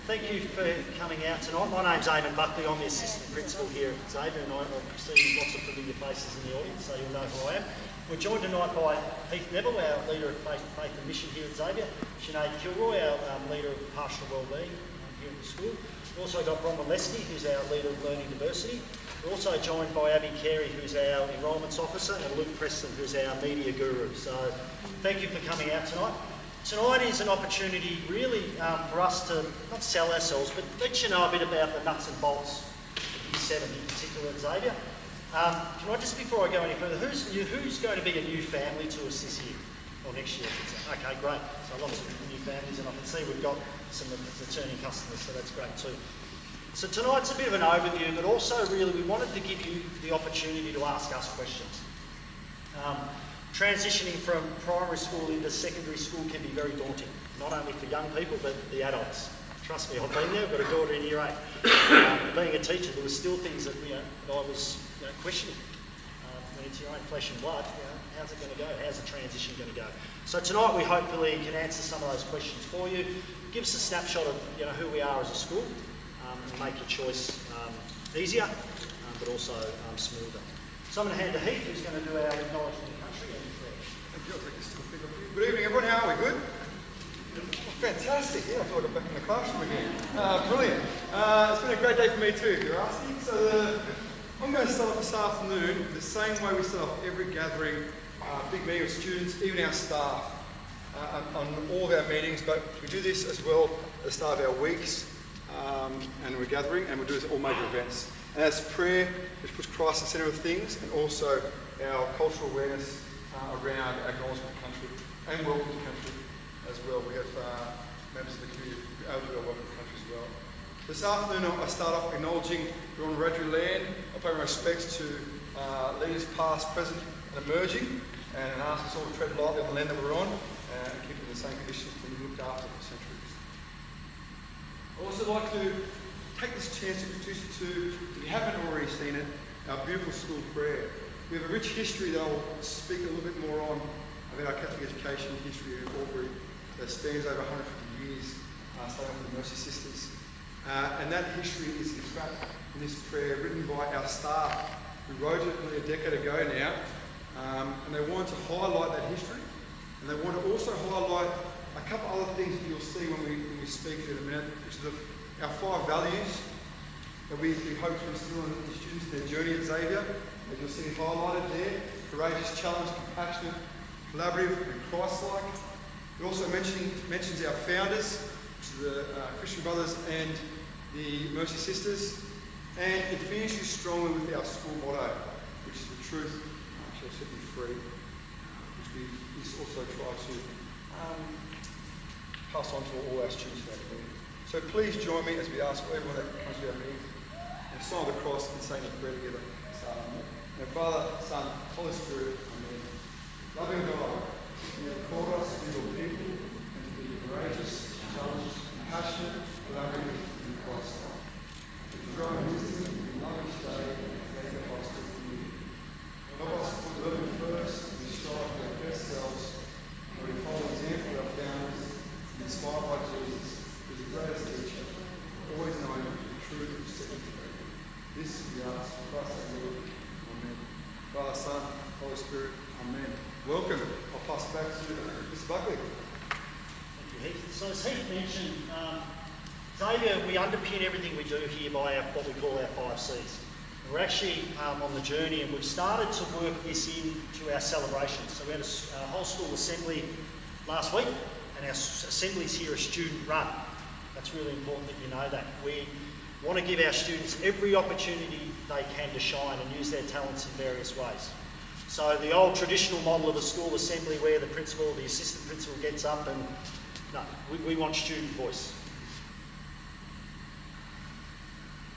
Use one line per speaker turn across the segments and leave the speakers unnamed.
Thank you for coming out tonight. My name's Eamon Buckley. I'm the assistant principal here at Xavier, and I've seen lots of familiar faces in the audience, so you'll know who I am. We're joined tonight by Heath Neville, our leader of Faith and Mission here at Xavier, Sinead Kilroy, our leader of pastoral wellbeing here at the school. We've also got Bronwyn Lesky, who's our leader of learning diversity. We're also joined by Abby Carey, who's our enrolments officer, and Luke Preston, who's our media guru. So thank you for coming out tonight. Tonight is an opportunity really for us to not sell ourselves, but let you know a bit about the nuts and bolts of Year 7 in particular at Xavier. Can I just, before I go any further, who's going to be a new family to us this year? Or next year, I should say. Okay, great. So lots of new families, and I can see we've got some returning customers, so that's great too. So tonight's a bit of an overview, but also really we wanted to give you the opportunity to ask us questions. Transitioning from primary school into secondary school can be very daunting, not only for young people, but the adults. Trust me, I've been there. I've got a daughter in Year 8. Being a teacher, there were still things that I was questioning. When it's your own flesh and blood, how's it going to go? How's the transition going to go? So tonight we hopefully can answer some of those questions for you, give us a snapshot of who we are as a school, and make your choice easier, but also smoother. So I'm going to hand to Heath, who's going to do our acknowledgement of the country.
Good evening, everyone. How are we? Good? Fantastic. Yeah, I feel like I'm back in the classroom again. Brilliant. It's been a great day for me too, if you're asking. So I'm going to start off this afternoon the same way we start off every gathering, big meeting with students, even our staff, on all of our meetings. But we do this as well at the start of our weeks, and we're gathering, and we do this at all major events. And that's prayer, which puts Christ at the centre of things, and also our cultural awareness around acknowledgement of country and welcome to country as well. We have members of the community able to do our welcome to country as well. This afternoon I start off acknowledging we're on Wiradjuri land. I pay my respects to leaders past, present and emerging, and ask us all to tread lightly on the land that we're on and keep it in the same conditions that we've looked after for centuries. I'd also like to take this chance to introduce you to, if you haven't already seen it, our beautiful school prayer. We have a rich history that I'll speak a little bit more on about our Catholic education history at Albury that spans over 150 years, starting with the Mercy Sisters. And that history is extracted in this prayer written by our staff who wrote it nearly a decade ago now. And they wanted to highlight that history, and they want to also highlight a couple other things that you'll see when we speak in a minute, which is our 5 values that we hope to instill in the students in their journey at Xavier. As you'll see highlighted there: courageous, challenge, compassionate, collaborative and Christ-like. It also mentions our founders, which are the Christian Brothers and the Mercy Sisters. And it finishes strongly with our school motto, which is the truth shall set you free, which we also try to pass on to all our students in our community. So please join me as we ask everyone that comes to our meeting and sign the cross and saying the prayer together. Now, Father, Son, Holy Spirit, Amen. Loving God, you have called us to be your people and to be courageous, challenged, compassionate, collaborative, and Christ-like. To grow in wisdom and love each day and make the gospel of you. Help us to put learning first and strive for our best selves, and we follow the example of our founders and inspired by Jesus, who is the greatest teacher, always knowing the truth of setting free. This we ask for Christ our Lord. Father, Son, Holy Spirit, Amen. Welcome. I'll pass it back to Mr. Buckley.
Thank you, Heath. So as Heath mentioned, Xavier, we underpin everything we do here by what we call our 5 Cs. We're actually on the journey, and we've started to work this into our celebrations. So we had a whole school assembly last week, and our assemblies here are student run. That's really important that you know that. We want to give our students every opportunity they can to shine and use their talents in various ways. So the old traditional model of a school assembly where the principal, the assistant principal gets up and, no, we want student voice.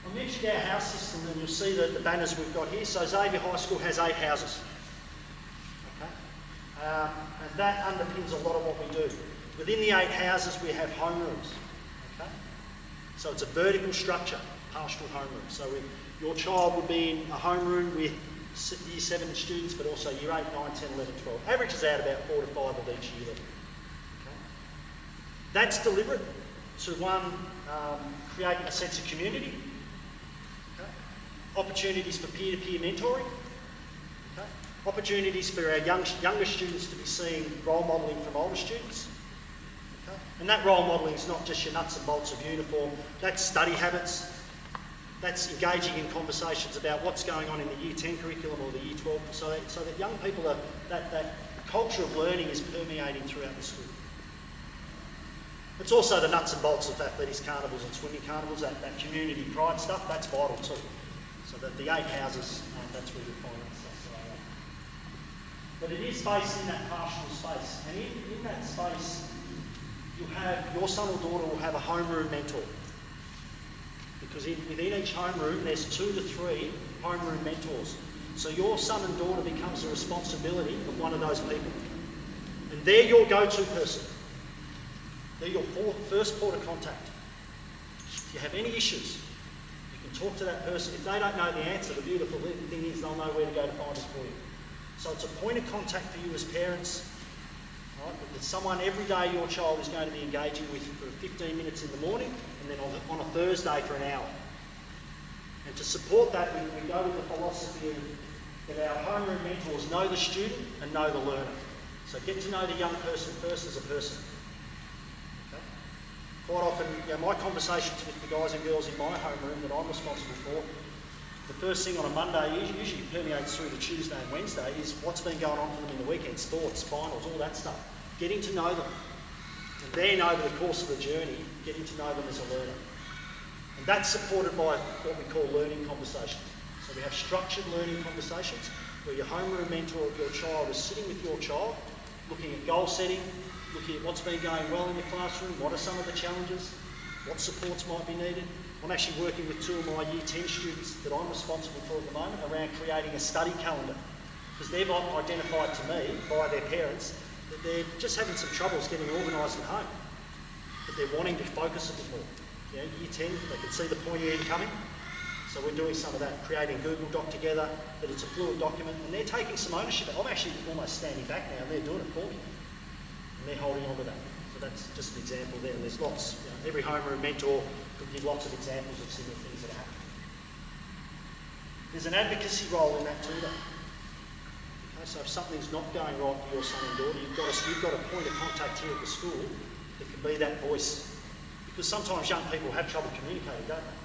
I mentioned our house system, and you'll see the banners we've got here. So Xavier High School has 8 houses. Okay? And that underpins a lot of what we do. Within the 8 houses we have homerooms. Okay? So it's a vertical structure, pastoral homeroom. So your child would be in a homeroom with Year 7 students, but also Year 8, 9, 10, 11, 12. Averages out about 4 to 5 of each year level. Okay? That's deliberate. to one, create a sense of community, okay? Opportunities for peer-to-peer mentoring, okay? Opportunities for our younger students to be seeing role modelling from older students. Okay? And that role modelling is not just your nuts and bolts of uniform, that's study habits, that's engaging in conversations about what's going on in the Year 10 curriculum or the Year 12, so that young people are, that culture of learning is permeating throughout the school. It's also the nuts and bolts of athletics carnivals and swimming carnivals, that community pride stuff, that's vital too. So that the 8 houses, that's where you'll find that stuff. But it is based in that pastoral space. And in that space, you have, your son or daughter will have a homeroom mentor. Because within each homeroom, there's 2 to 3 homeroom mentors. So your son and daughter becomes the responsibility of one of those people. And they're your go-to person. They're your first port of contact. If you have any issues, you can talk to that person. If they don't know the answer, the beautiful thing is they'll know where to go to find it for you. So it's a point of contact for you as parents. Right? It's someone every day your child is going to be engaging with for 15 minutes in the morning and then on a Thursday for an hour. And to support that, we go with the philosophy that our homeroom mentors know the student and know the learner. So get to know the young person first as a person. Quite often, my conversations with the guys and girls in my homeroom that I'm responsible for, the first thing on a Monday usually permeates through to Tuesday and Wednesday is what's been going on for them in the weekend, sports, finals, all that stuff. Getting to know them. And then over the course of the journey, getting to know them as a learner. And that's supported by what we call learning conversations. So we have structured learning conversations where your homeroom mentor of your child is sitting with your child, looking at goal setting, looking at what's been going well in the classroom, what are some of the challenges, what supports might be needed. I'm actually working with 2 of my Year 10 students that I'm responsible for at the moment around creating a study calendar, because they've identified to me by their parents that they're just having some troubles getting organised at home, but they're wanting to focus a bit more. Year 10, they can see the pointy end coming, so we're doing some of that, creating Google Doc together, that it's a fluid document, and they're taking some ownership. I'm actually almost standing back now, and they're doing it for me. And they're holding on to that. So that's just an example there. And there's lots, every homeroom mentor could give lots of examples of similar things that happen. There's an advocacy role in that too though. Okay, so if something's not going right for your son and daughter, you've got a point of contact here at the school that can be that voice. Because sometimes young people have trouble communicating, don't they?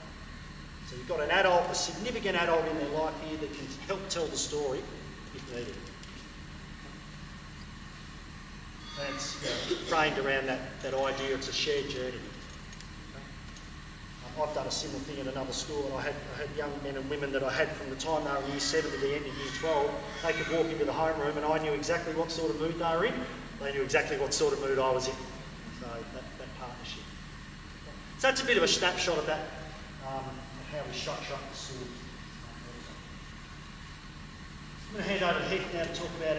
So you've got an adult, a significant adult in their life here that can help tell the story if needed. And it's framed around that idea it's a shared journey. I've done a similar thing in another school, and I had young men and women that I had from the time they were in Year 7 to the end of Year 12. They could walk into the homeroom and I knew exactly what sort of mood they were in. They knew exactly what sort of mood I was in. So that partnership. So that's a bit of a snapshot of that, of how we structure up the school. I'm going to hand over to Heath now to talk about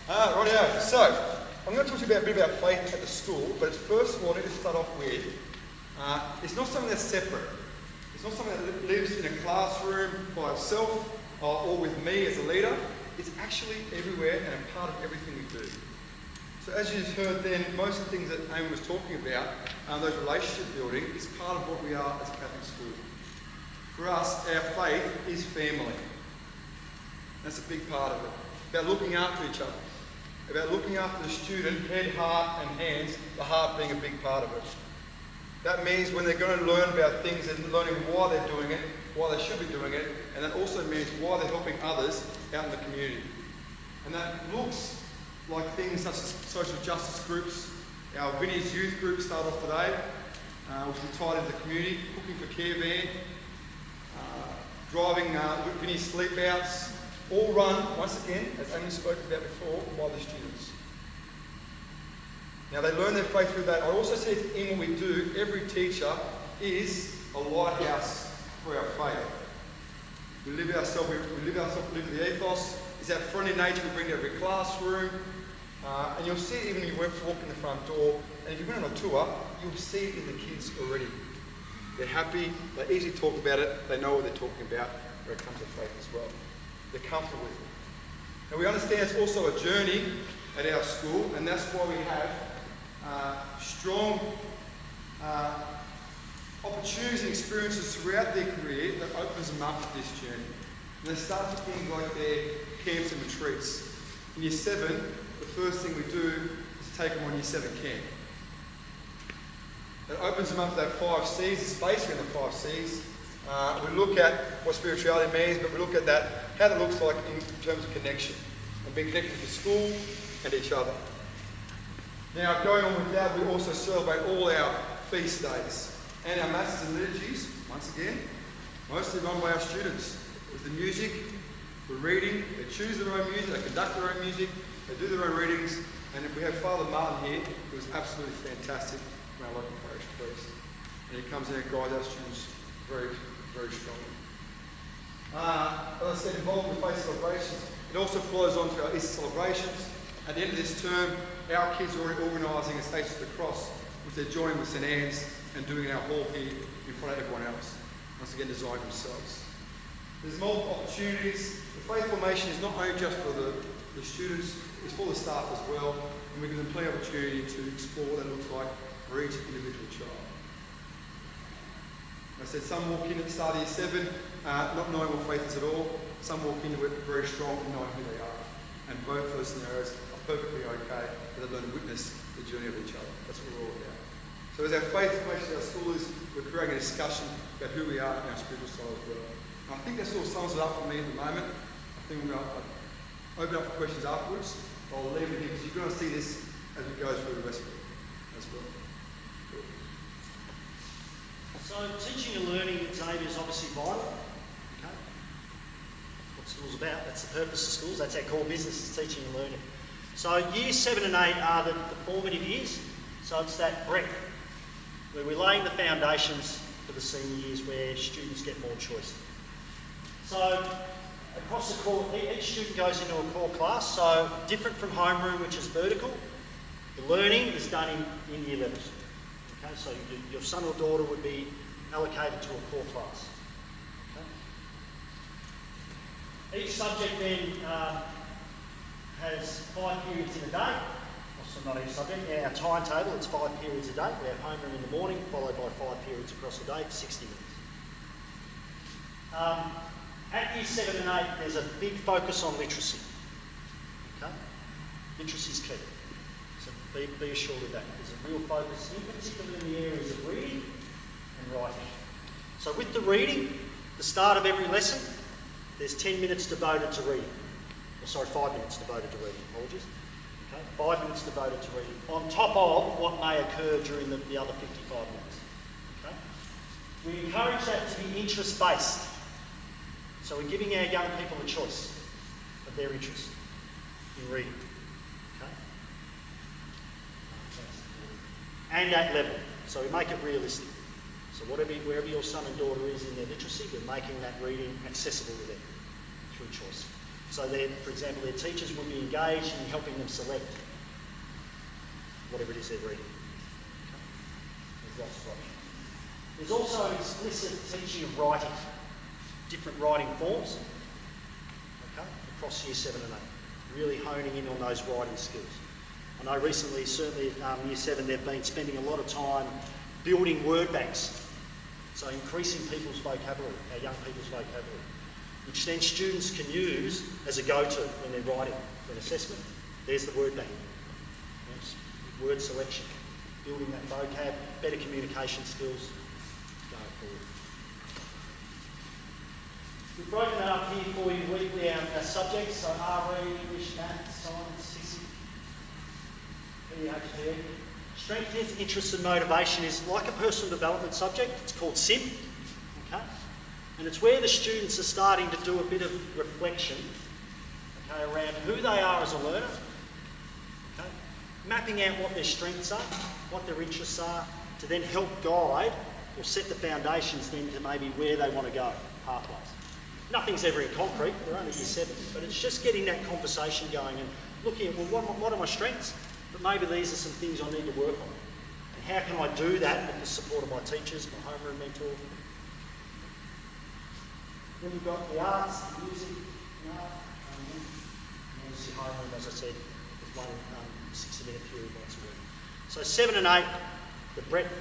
our
Rightio. So, I'm going to talk to you a bit about faith at the school, but first of all, I need to start off with, it's not something that's separate. It's not something that lives in a classroom by itself or with me as a leader. It's actually everywhere and a part of everything we do. So as you just heard then, most of the things that Amy was talking about, those relationship building, is part of what we are as a Catholic school. For us, our faith is family. That's a big part of it. About looking after each other. About looking after the student, head, heart and hands, the heart being a big part of it. That means when they're going to learn about things, they're learning why they're doing it, why they should be doing it, and that also means why they're helping others out in the community. And that looks like things such as social justice groups. Our Vinnie's youth group started off today, which is tied into the community, cooking for care van, driving Vinnie's sleep outs, all run, once again, as Amy spoke about before, by the students. Now they learn their faith through that. I also see in what we do, every teacher is a lighthouse for our faith. We live the ethos. It's that friendly nature we bring to every classroom. And you'll see it even when you walk in the front door. And if you went on a tour, you'll see it in the kids already. They're happy, they easily talk about it, they know what they're talking about when it comes to faith as well. They're comfortable with it. And we understand it's also a journey at our school, and that's why we have strong opportunities and experiences throughout their career that opens them up to this journey. And they start to things like their camps and retreats. In Year 7, the first thing we do is take them on Year 7 camp. It opens them up to that 5 C's, it's based around the 5 C's. We look at what spirituality means, but we look at that, how that looks like in terms of connection, and being connected to school and each other. Now, going on with that, we also celebrate all our feast days and our masses and liturgies, once again, mostly run by our students. With the music, the reading, they choose their own music, they conduct their own music, they do their own readings, and we have Father Martin here, who is absolutely fantastic from our local parish priest. And he comes in and guides our students very, very strongly. As I said, involved with faith celebrations, it also flows on to our Easter celebrations. At the end of this term, our kids are already organising a Stations of the Cross, which they're joining with St Anne's and doing in our hall here in front of everyone else. Once again, designed themselves. There's multiple opportunities. The faith formation is not only just for the students, it's for the staff as well, and we give them plenty of opportunity to explore what that looks like for each individual child. I said some walk in at the start of Year 7 not knowing what faith is at all. Some walk into it very strong and knowing who they are. And both those scenarios are perfectly okay, but they learn to witness the journey of each other. That's what we're all about. So as our faith formation at our school is, we're creating a discussion about who we are and our spiritual side as well. And I think that sort of sums it up for me at the moment. I think we're going to open up for questions afterwards. I'll leave it here because you're going to see this as we go through the rest of it as well. Cool.
So teaching and learning at Xavier is obviously vital. Okay. That's what school's about. That's the purpose of schools. That's our core business, is teaching and learning. So Years 7 and 8 are the formative years. So it's that breadth where we're laying the foundations for the senior years where students get more choice. So across the core, each student goes into a core class. So different from homeroom, which is vertical, the learning is done in year levels. Okay, so your son or daughter would be allocated to a core class. Okay. Each subject then has 5 periods in a day. Also not each subject. Our timetable, it's 5 periods a day. We have homeroom in the morning, followed by 5 periods across the day for 60 minutes. At Year 7 and 8, there's a big focus on literacy. Okay? Literacy is key. So be assured of that. There's a real focus, in particular in the areas of reading and writing. So with the reading, the start of every lesson, there's 10 minutes devoted to reading. 5 minutes devoted to reading, apologies. Okay? 5 minutes devoted to reading, on top of what may occur during the other 55 minutes. Okay? We encourage that to be interest-based. So we're giving our young people a choice of their interest in reading. Okay? And at level. So we make it realistic. So wherever your son and daughter is in their literacy, we're making that reading accessible to them through choice. So for example, their teachers will be engaged in helping them select whatever it is they're reading. Okay? There's lots of options. There's also an explicit teaching of writing. Different writing forms, okay, across Year 7 and 8, really honing in on those writing skills. I know recently, certainly at Year 7, they've been spending a lot of time building word banks, so increasing people's vocabulary, our young people's vocabulary, which then students can use as a go-to when they're writing for an assessment. There's the word bank, yes, word selection, building that vocab, better communication skills going forward. We've broken that up here for you weekly, our subjects, so RE, English, Maths, Science, Physics, PHP. Strength, interest and motivation is like a personal development subject. It's called SIM, okay? And it's where the students are starting to do a bit of reflection, okay, around who they are as a learner, okay? Mapping out what their strengths are, what their interests are, to then help guide or set the foundations then to maybe where they want to go, pathways. Nothing's ever in concrete, we're only Year 7, but it's just getting that conversation going and looking at, well, what are my strengths? But maybe these are some things I need to work on. And how can I do that with the support of my teachers, my homeroom mentor? Then we've got the arts, the music, the art, and obviously homeroom, as I said, with one 60-minute period once a week. So 7 and 8, the breadth,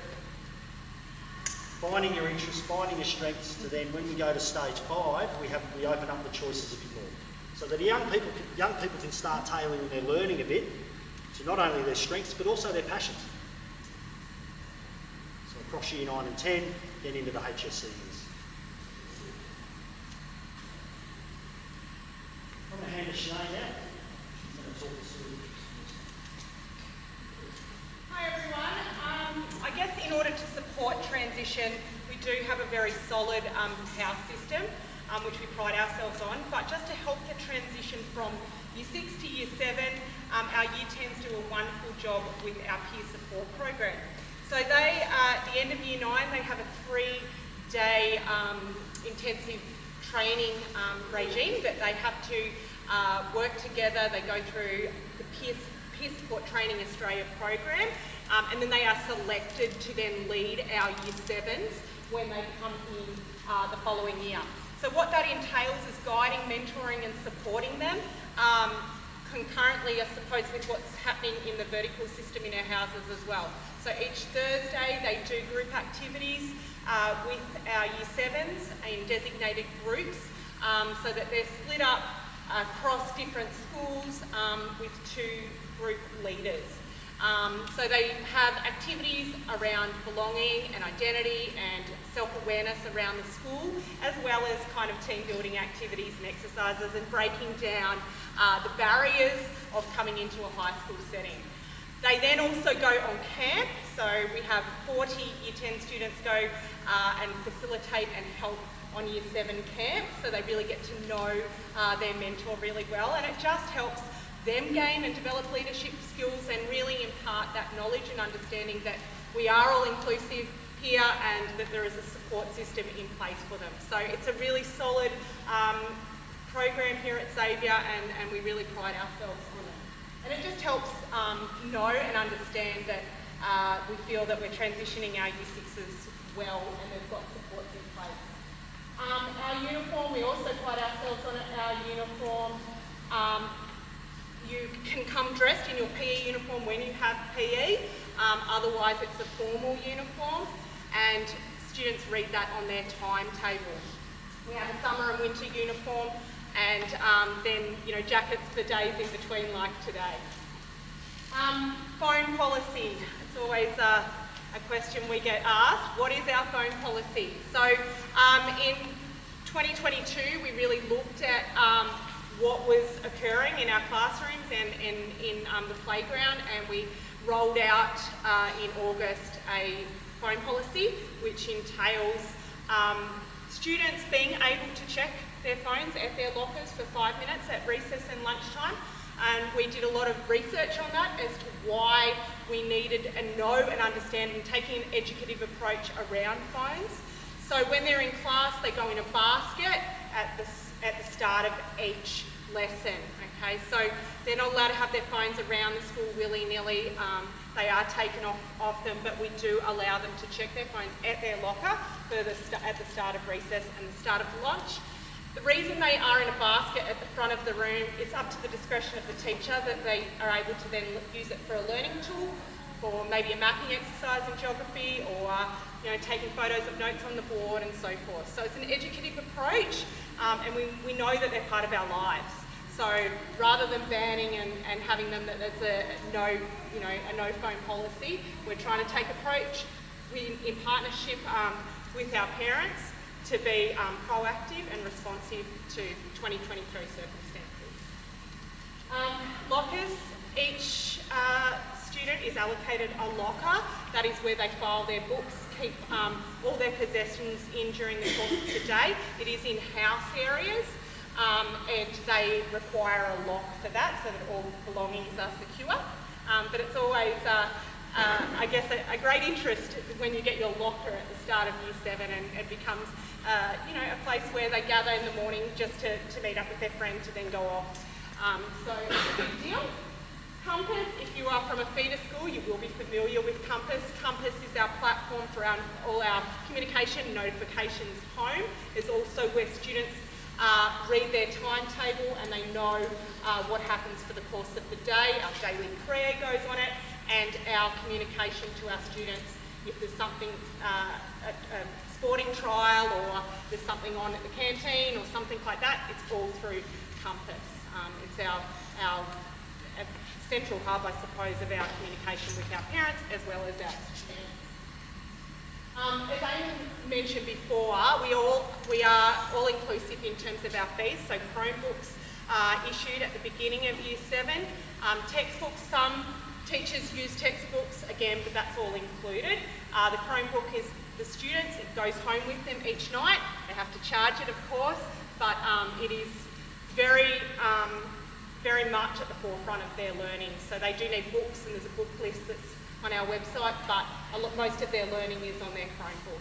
finding your interests, finding your strengths, to then when we go to stage 5, we open up the choices a bit more. So that young people can start tailoring their learning a bit to not only their strengths but also their passions. So across year 9 and 10, then into the HSC years. I'm going to hand to Sinead now. She's going to talk us through.
Hi everyone. I guess in order to support transition, we do have a very solid house system, which we pride ourselves on. But just to help the transition from Year 6 to Year 7, our Year 10s do a wonderful job with our peer support program. So they, at the end of Year 9, they have a 3-day intensive training regime that they have to work together. They go through the Peer Support Training Australia program, and then they are selected to then lead our Year 7s when they come in the following year. So what that entails is guiding, mentoring and supporting them concurrently, I suppose, with what's happening in the vertical system in our houses as well. So each Thursday they do group activities with our Year 7s in designated groups, so that they're split up across different schools with 2 group leaders. So they have activities around belonging and identity and self-awareness around the school, as well as kind of team building activities and exercises and breaking down the barriers of coming into a high school setting. They then also go on camp, so we have 40 Year 10 students go and facilitate and help on Year 7 camp, so they really get to know their mentor really well, and it just helps them gain and develop leadership skills and really impart that knowledge and understanding that we are all inclusive here and that there is a support system in place for them. So it's a really solid program here at Xavier, and we really pride ourselves on it. And it just helps know and understand that we feel that we're transitioning our Year 6s well and they've got supports in place. Our uniform, we also pride ourselves on it. Our uniform, you can come dressed in your PE uniform when you have PE, otherwise it's a formal uniform, and students read that on their timetable. We have a summer and winter uniform, and then jackets for days in between like today. Phone policy, it's always a question we get asked. What is our phone policy? So in 2022 we really looked at what was occurring in our classrooms and in the playground, and we rolled out in August a phone policy which entails students being able to check their phones at their lockers for 5 minutes at recess and lunchtime. And we did a lot of research on that as to why we needed to know and understand and taking an educative approach around phones. So when they're in class, they go in a basket at the start of each lesson. Okay, so they're not allowed to have their phones around the school willy-nilly. They are taken off them, but we do allow them to check their phones at their locker at the start of recess and the start of lunch. The reason they are in a basket at the front of the room is up to the discretion of the teacher, that they are able to then use it for a learning tool, for maybe a mapping exercise in geography, or taking photos of notes on the board and so forth. So it's an educative approach, and we know that they're part of our lives. So rather than banning and having them that there's a no phone policy, we're trying to take approach in partnership with our parents to be proactive and responsive to 2023 circumstances. Lockers, each student is allocated a locker. That is where they file their books, keep all their possessions in during the course of the day. It is in house areas, and they require a lock for that so that all belongings are secure. But it's always I guess a great interest when you get your locker at the start of Year 7, and it becomes a place where they gather in the morning just to meet up with their friend to then go off. So it's a big deal. Compass, if you are from a feeder school, you will be familiar with Compass. Compass is our platform for all our communication and notifications home. It's also where students read their timetable and they know what happens for the course of the day. Our daily prayer goes on it, and our communication to our students if there's something, a sporting trial, or there's something on at the canteen or something like that, it's all through Compass. It's our central hub, I suppose, of our communication with our parents as well as our students. As I mentioned before, we are all inclusive in terms of our fees. So Chromebooks are issued at the beginning of Year 7. Textbooks, some teachers use textbooks again, but that's all included. The Chromebook is the students, it goes home with them each night. They have to charge it, of course, but it is very much at the forefront of their learning. So they do need books, and there's a book list that's on our website, but most of their learning is on their Chromebook.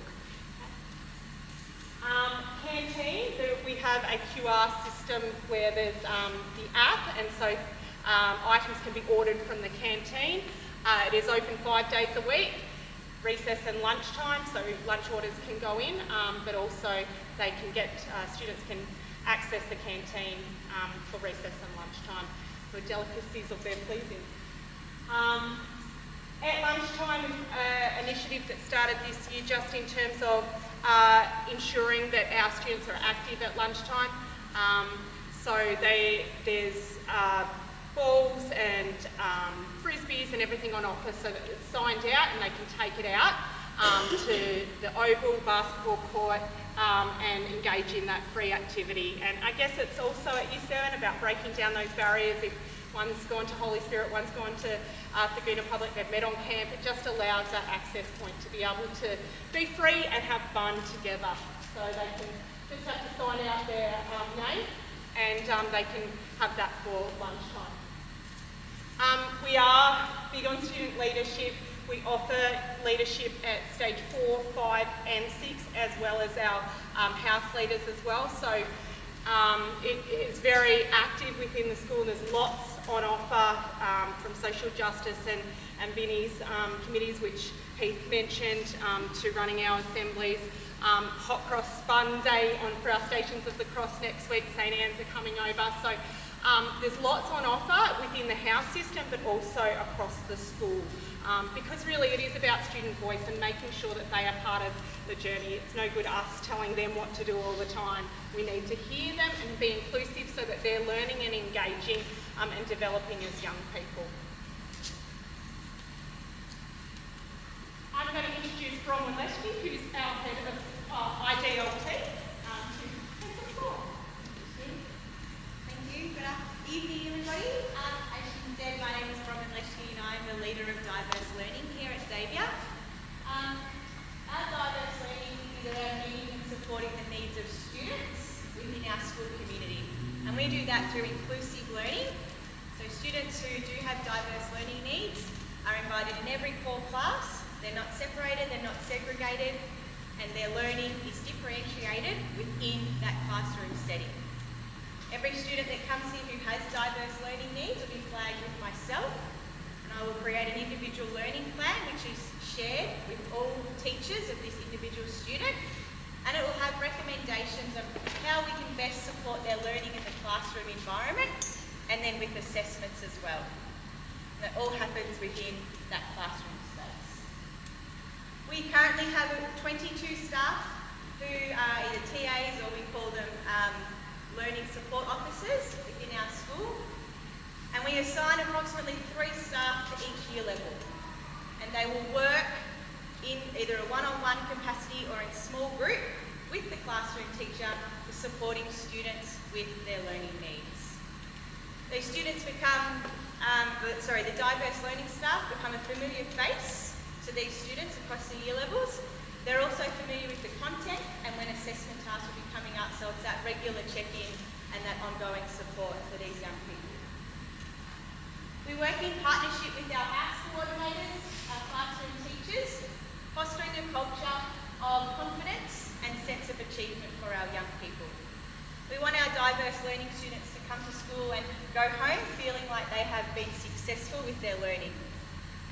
Canteen, we have a QR system where there's the app, and so items can be ordered from the canteen. It is open 5 days a week, recess and lunchtime, so lunch orders can go in, but also they can get, students can access the canteen for recess and lunchtime for delicacies of their pleasing. At lunchtime, an initiative that started this year just in terms of ensuring that our students are active at lunchtime. So there's balls and frisbees and everything on offer so that it's signed out and they can take it out to the oval basketball court and engage in that free activity. And I guess it's also at Year 7 about breaking down those barriers. If one's gone to Holy Spirit, one's gone to Thurgoona Public, they've met on camp, it just allows that access point to be able to be free and have fun together. So they can just have to sign out their name and they can have that for lunchtime. We are big on student leadership. We offer leadership at stage 4, 5 and 6, as well as our house leaders as well. So it is very active within the school. There's lots on offer from social justice and Vinnie's committees, which Heath mentioned, to running our assemblies. Hot Cross Fun Day for our Stations of the Cross next week. St Anne's are coming over. So there's lots on offer within the house system, but also across the school. Because really it is about student voice and making sure that they are part of the journey. It's no good us telling them what to do all the time. We need to hear them and be inclusive so that they're learning and engaging and developing as young people. I'm going to introduce Bronwyn Leshke, who's our head of IDLT.
Thank you. Good evening, everybody. As she said, my name is Bronwyn Leshke and I'm the leader of Diverse Learning here at Xavier. Our diverse learning is around meeting and supporting the needs of students within our school community. And we do that through inclusive learning. So students who do have diverse learning needs are invited in every core class. They're not separated, they're not segregated, and their learning is differentiated within that classroom setting. Every student that comes here who has diverse learning needs will be flagged with myself, and I will create an individual learning plan which is shared with all teachers of this individual student, and it will have recommendations of how we can best support their learning in the classroom environment, and then with assessments as well. And that all happens within that classroom space. We currently have 22 staff who are either TAs or we call them learning support officers within our school, and we assign approximately 3 staff to each year level, and they will work in either a one-on-one capacity or in small group with the classroom teacher for supporting students with their learning needs. These students become, the diverse learning staff become a familiar face to these students across the year levels. They're also familiar with the content and when assessment tasks will be coming up, so it's that regular check-in and that ongoing support for these young people. We work in partnership with our house coordinators, our classroom teachers, fostering a culture of confidence and sense of achievement for our young people. We want our diverse learning students to come to school and go home feeling like they have been successful with their learning.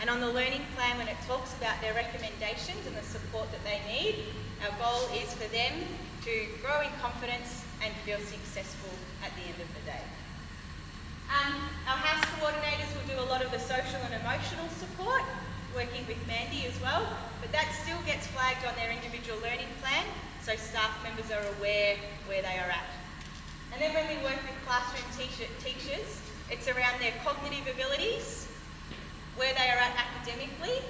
And on the learning plan, when it talks about their recommendations and the support that they need, our goal is for them to grow in confidence, and feel successful at the end of the day. Our house coordinators will do a lot of the social and emotional support, working with Mandy as well, but that still gets flagged on their individual learning plan, so staff members are aware where they are at. And then when we work with classroom teachers, it's around their cognitive abilities, where they are at academically,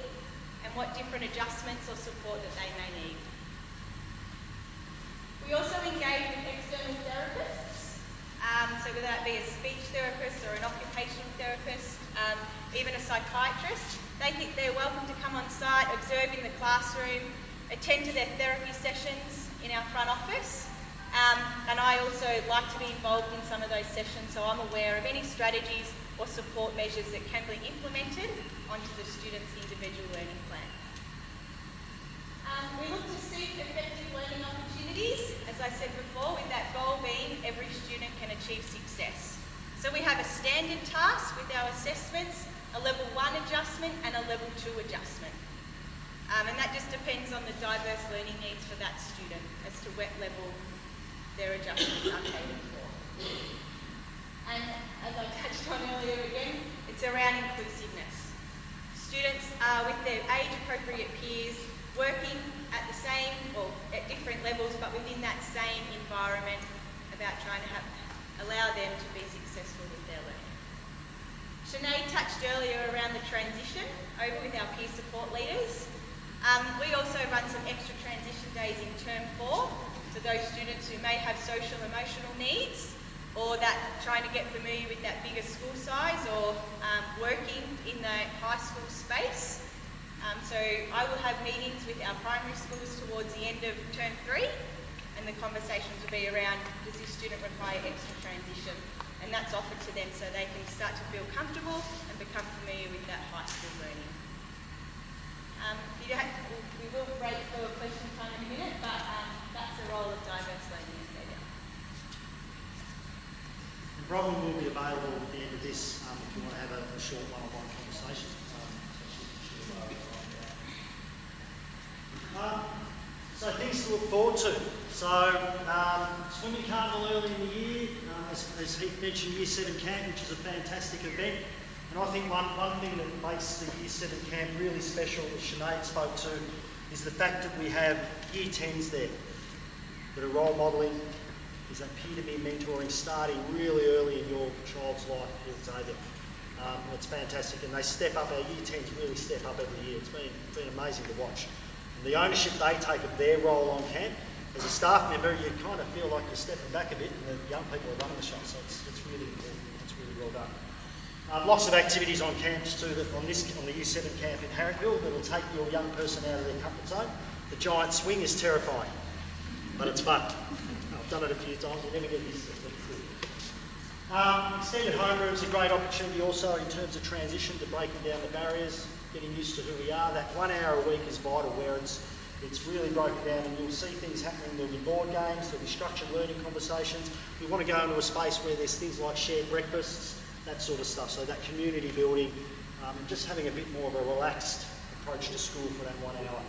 and what different adjustments or support that they may need. We also engage with external therapists, so whether that be a speech therapist or an occupational therapist, even a psychiatrist, they're welcome to come on site, observe in the classroom, attend to their therapy sessions in our front office. And I also like to be involved in some of those sessions, so I'm aware of any strategies or support measures that can be implemented onto the student's individual learning plan. We look to seek effective learning opportunities, as I said before, with that goal being every student can achieve success. So we have a standard task with our assessments, a level 1 adjustment and a level 2 adjustment. And that just depends on the diverse learning needs for that student as to what level their adjustments are catered for. And as I touched on earlier again, it's around inclusiveness. Students are with their age-appropriate peers, working at the same, or at different levels, but within that same environment, about trying to allow them to be successful with their learning. Sinead touched earlier around the transition over with our peer support leaders. We also run some extra transition days in term 4 to those students who may have social emotional needs, or that trying to get familiar with that bigger school size, or working in the high school space. So I will have meetings with our primary schools towards the end of term 3, and the conversations will be around, does this student require extra transition? And that's offered to them so they can start to feel comfortable and become familiar with that high school learning. We will break for question time in a minute, but that's the role of diverse learning at Xavier.
And Bronwyn will be available at the end of this if you want to have a short one-on-one conversation. So things to look forward to. So swimming carnival early in the year, as Heath mentioned, Year 7 camp, which is a fantastic event. And I think one thing that makes the Year 7 camp really special, that Sinead spoke to, is the fact that we have Year 10s there that are role modelling, is that peer-to-peer mentoring starting really early in your child's life here at Xavier. It's fantastic, and they step up, our Year 10s really step up every year. It's been amazing to watch. The ownership they take of their role on camp, as a staff member, you kind of feel like you're stepping back a bit, and the young people are running the show, so it's really important. It's really well done. Lots of activities on camps too, on the Year 7 camp in Harritville, that will take your young person out of their comfort zone. The giant swing is terrifying, but it's fun. I've done it a few times, you never get used to it. Extended homeroom is a great opportunity also in terms of transition, to breaking down the barriers, getting used to who we are. That 1 hour a week is vital, where it's really broken down, and you'll see things happening. There'll be board games, there'll be structured learning conversations. We want to go into a space where there's things like shared breakfasts, that sort of stuff. So that community building, and just having a bit more of a relaxed approach to school for that 1 hour.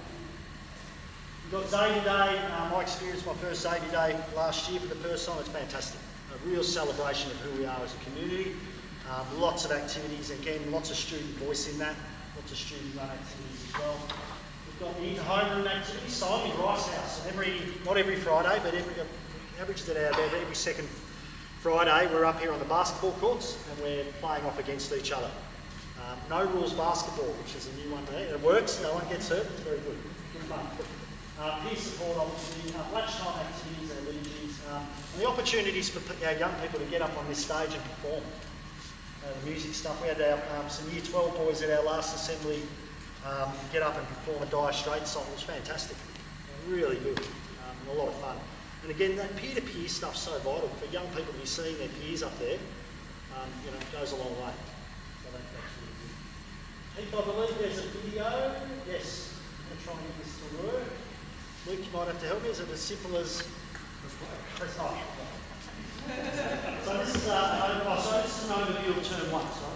We've got Xavier Day. I experienced my first Xavier Day last year for the first time. It's fantastic. A real celebration of who we are as a community. Lots of activities, again, lots of student voice in that. Lots of student run activities as well. We've got the inter-homeroom activities. So I'm in Rice House, and not every Friday, but averaged it out about every second Friday, we're up here on the basketball courts, and we're playing off against each other. No rules basketball, which is a new one there. It works, no one gets hurt, it's very good. Good fun. Peer support, obviously, lunchtime activities and liturgies, and the opportunities for our young people to get up on this stage and perform. The music stuff. We had some Year 12 boys at our last assembly get up and perform a Dire Straits song. It was fantastic. Really good. And a lot of fun. And again, that peer-to-peer stuff's so vital for young people to be seeing their peers up there. It goes a long way. So that's really good. Heath, I believe there's a video. Yes. I'm going to try and get this to work. Luke, you might have to help me. Is it as simple as... Press on. So this is an overview of term 1. So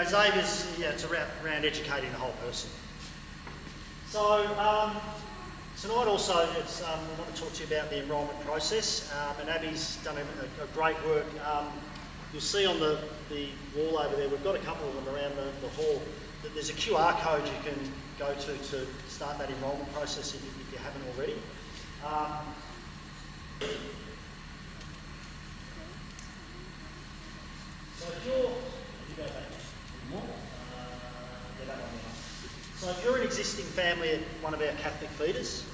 Xavier's, it's around educating the whole person. So tonight also, I want to talk to you about the enrolment process, and Abby's done a great work. You'll see on the wall over there, we've got a couple of them around the hall. There's a QR code you can go to start that enrolment process if you haven't already. So if you're an existing family at one of our Catholic feeders,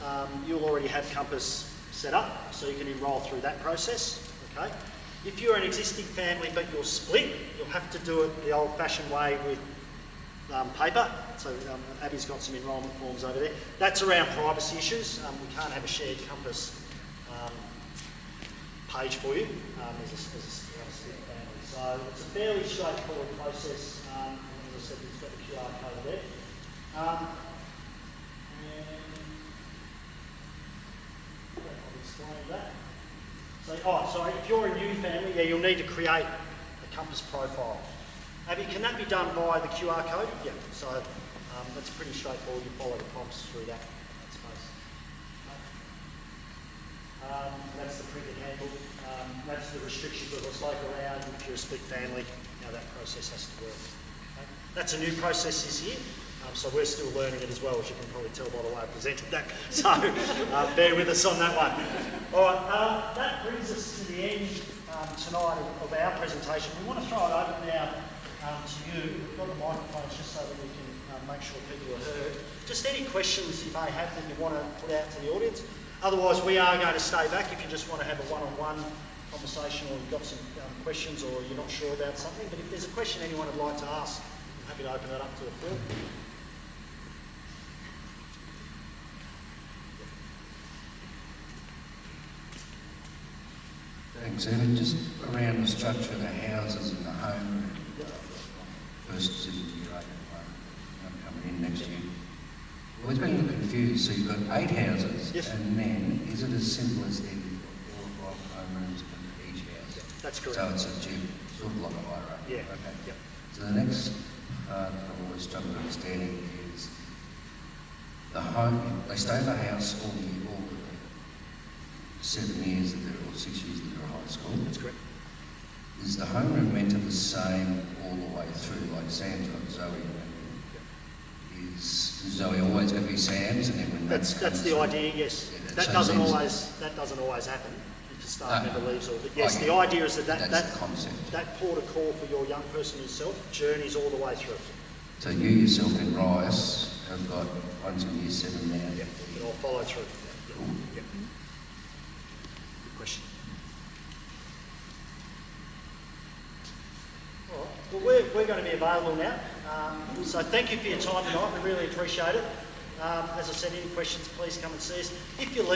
you'll already have Compass set up, so you can enrol through that process. Okay. If you're an existing family but you're split, you'll have to do it the old-fashioned way with paper. So Abby's got some enrolment forms over there. That's around privacy issues. We can't have a shared Compass page for you as a split family. So it's a fairly straightforward process. As I said, it's got the QR code there. And I'll explain that. So, if you're a new family, you'll need to create a Compass profile. Abby, can that be done via the QR code? Yeah, so that's pretty straightforward. You follow the prompts through that space. That's the printed handbook. That's the restrictions that will slope around if you're a split family, how that process has to work. Okay? That's a new process this year. So we're still learning it as well, as you can probably tell by the way I presented that. So bear with us on that one. All right, that brings us to the end tonight of our presentation. We want to throw it over now to you. We've got the microphones just so that we can make sure people are heard. Just any questions you may have that you want to put out to the audience. Otherwise, we are going to stay back if you just want to have a one-on-one conversation, or you've got some questions, or you're not sure about something. But if there's a question anyone would like to ask, I'm happy to open that up to the floor.
Thanks, Evan. Just around the structure of the houses and the home, first decision year 8 coming in next year. Well, it's been a little confused. So you've got 8 houses,
yes,
and then is it as simple as then 4 or 5 home rooms in each house?
That's correct.
So it's a gym, sort of like a high road.
Yeah.
Okay.
Yep.
So the next part I've always struggled understanding is the home. They stay in the house all the 7 years that they're, or 6 years that they're at high school.
That's correct.
Is the home room rented the same all the way through? Like Sam's got Zoe. Is Zoe always going to be Sam's, and then when
That's the idea. Yes.
Yeah,
that
so
doesn't
seems-
always happen if the staff member leaves. Or yes,
Okay.
the idea is that
That's the concept.
that port of call for your young person yourself journeys all the way through.
So you yourself in Rice have got ones in year 7 now.
Yep. It all follow through. Yep. Yep. Good question. All right. Well, we're going to be available now. So thank you for your time tonight. We really appreciate it. As I said, any questions, please come and see us. If you leave